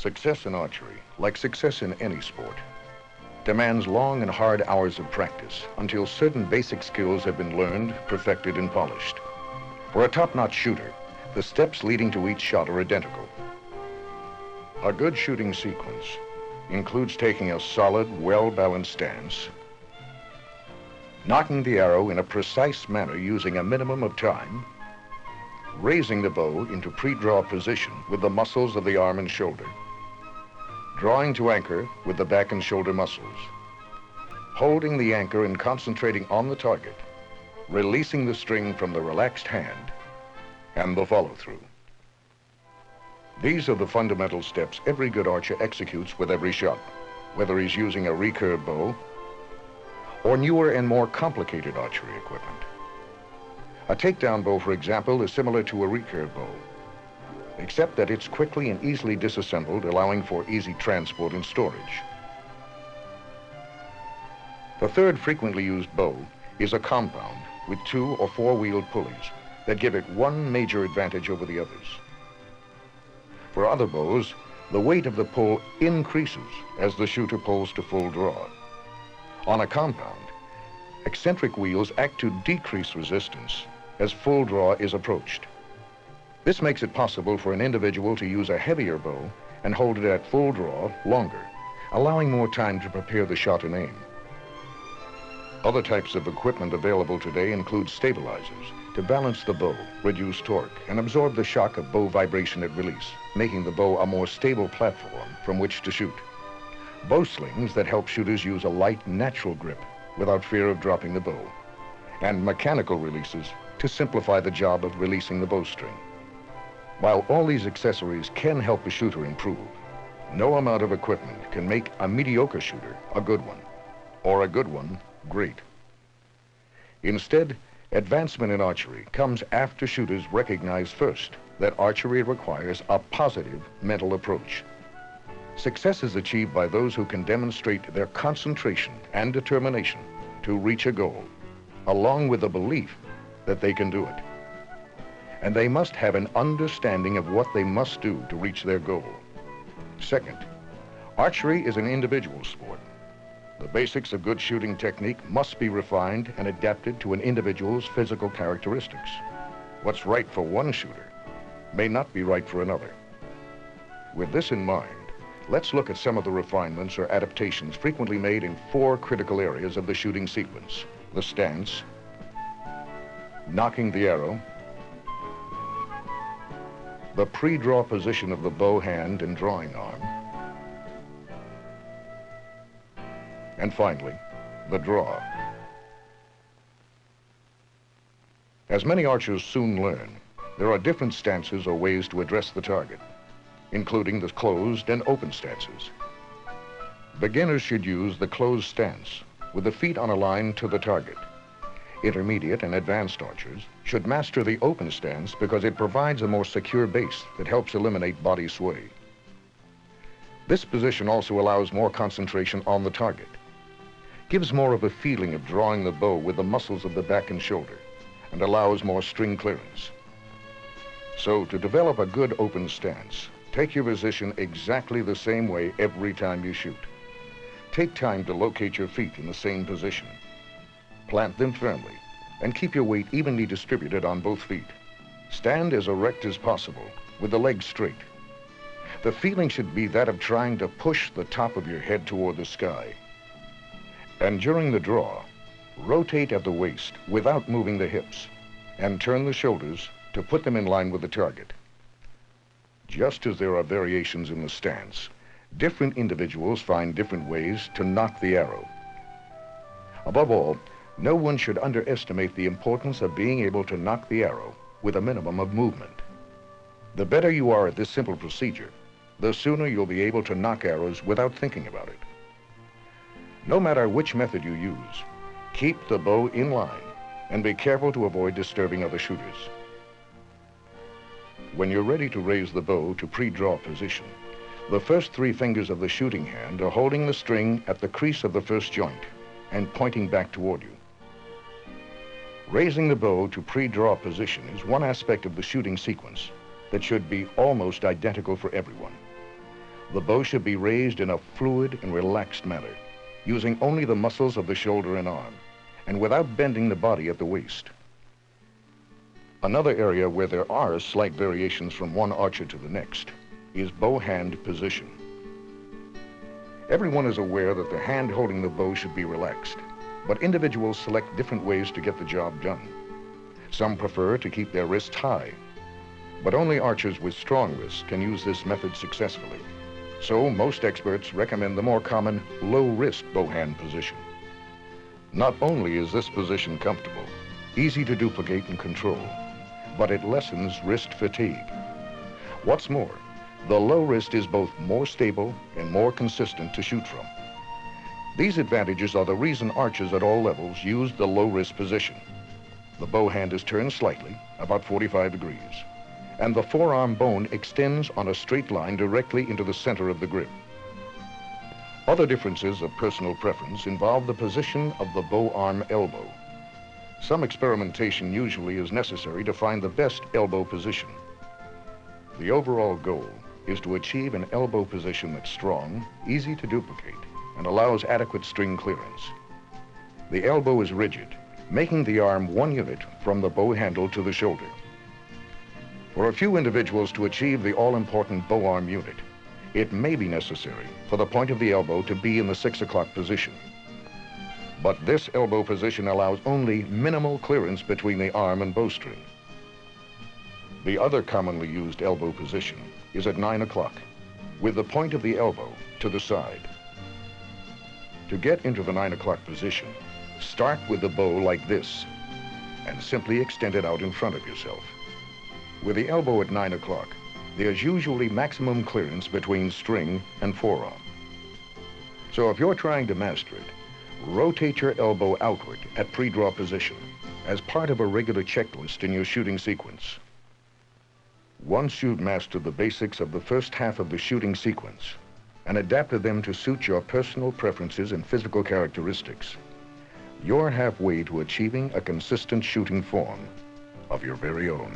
Success in archery, like success in any sport, demands long and hard hours of practice until certain basic skills have been learned, perfected, and polished. For a top-notch shooter, the steps leading to each shot are identical. A good shooting sequence includes taking a solid, well-balanced stance, knocking the arrow in a precise manner using a minimum of time, raising the bow into pre-draw position with the muscles of the arm and shoulder, drawing to anchor with the back and shoulder muscles, holding the anchor and concentrating on the target, releasing the string from the relaxed hand, and the follow-through. These are the fundamental steps every good archer executes with every shot, whether he's using a recurve bow or newer and more complicated archery equipment. A takedown bow, for example, is similar to a recurve bow, except that it's quickly and easily disassembled, allowing for easy transport and storage. The third frequently used bow is a compound with 2 or 4-wheeled pulleys that give it one major advantage over the others. For other bows, the weight of the pull increases as the shooter pulls to full draw. On a compound, eccentric wheels act to decrease resistance as full draw is approached. This makes it possible for an individual to use a heavier bow and hold it at full draw longer, allowing more time to prepare the shot and aim. Other types of equipment available today include stabilizers to balance the bow, reduce torque, and absorb the shock of bow vibration at release, making the bow a more stable platform from which to shoot. Bow slings that help shooters use a light, natural grip without fear of dropping the bow, and mechanical releases to simplify the job of releasing the bowstring. While all these accessories can help a shooter improve, no amount of equipment can make a mediocre shooter a good one, or a good one great. Instead, advancement in archery comes after shooters recognize first that archery requires a positive mental approach. Success is achieved by those who can demonstrate their concentration and determination to reach a goal, along with the belief that they can do it. And they must have an understanding of what they must do to reach their goal. Second, archery is an individual sport. The basics of good shooting technique must be refined and adapted to an individual's physical characteristics. What's right for one shooter may not be right for another. With this in mind, let's look at some of the refinements or adaptations frequently made in 4 critical areas of the shooting sequence: the stance, knocking the arrow, the pre-draw position of the bow hand and drawing arm, and finally, the draw. As many archers soon learn, there are different stances or ways to address the target, including the closed and open stances. Beginners should use the closed stance with the feet on a line to the target. Intermediate and advanced archers should master the open stance because it provides a more secure base that helps eliminate body sway. This position also allows more concentration on the target, gives more of a feeling of drawing the bow with the muscles of the back and shoulder, and allows more string clearance. So to develop a good open stance, take your position exactly the same way every time you shoot. Take time to locate your feet in the same position. Plant them firmly and keep your weight evenly distributed on both feet. Stand as erect as possible with the legs straight. The feeling should be that of trying to push the top of your head toward the sky. And during the draw, rotate at the waist without moving the hips and turn the shoulders to put them in line with the target. Just as there are variations in the stance, different individuals find different ways to knock the arrow. Above all, no one should underestimate the importance of being able to knock the arrow with a minimum of movement. The better you are at this simple procedure, the sooner you'll be able to knock arrows without thinking about it. No matter which method you use, keep the bow in line and be careful to avoid disturbing other shooters. When you're ready to raise the bow to pre-draw position, the first 3 fingers of the shooting hand are holding the string at the crease of the first joint and pointing back toward you. Raising the bow to pre-draw position is one aspect of the shooting sequence that should be almost identical for everyone. The bow should be raised in a fluid and relaxed manner, using only the muscles of the shoulder and arm, and without bending the body at the waist. Another area where there are slight variations from one archer to the next is bow hand position. Everyone is aware that the hand holding the bow should be relaxed, but individuals select different ways to get the job done. Some prefer to keep their wrists high, but only archers with strong wrists can use this method successfully. So most experts recommend the more common low-wrist bow hand position. Not only is this position comfortable, easy to duplicate and control, but it lessens wrist fatigue. What's more, the low wrist is both more stable and more consistent to shoot from. These advantages are the reason archers at all levels use the low wrist position. The bow hand is turned slightly, about 45 degrees, and the forearm bone extends on a straight line directly into the center of the grip. Other differences of personal preference involve the position of the bow arm elbow. Some experimentation usually is necessary to find the best elbow position. The overall goal is to achieve an elbow position that's strong, easy to duplicate, and allows adequate string clearance. The elbow is rigid, making the arm one unit from the bow handle to the shoulder. For a few individuals to achieve the all-important bow arm unit, it may be necessary for the point of the elbow to be in the 6 o'clock position. But this elbow position allows only minimal clearance between the arm and bowstring. The other commonly used elbow position is at 9 o'clock, with the point of the elbow to the side. To get into the 9 o'clock position, start with the bow like this, and simply extend it out in front of yourself. With the elbow at 9 o'clock, there's usually maximum clearance between string and forearm. So if you're trying to master it, rotate your elbow outward at pre-draw position as part of a regular checklist in your shooting sequence. Once you've mastered the basics of the first half of the shooting sequence and adapted them to suit your personal preferences and physical characteristics, you're halfway to achieving a consistent shooting form of your very own.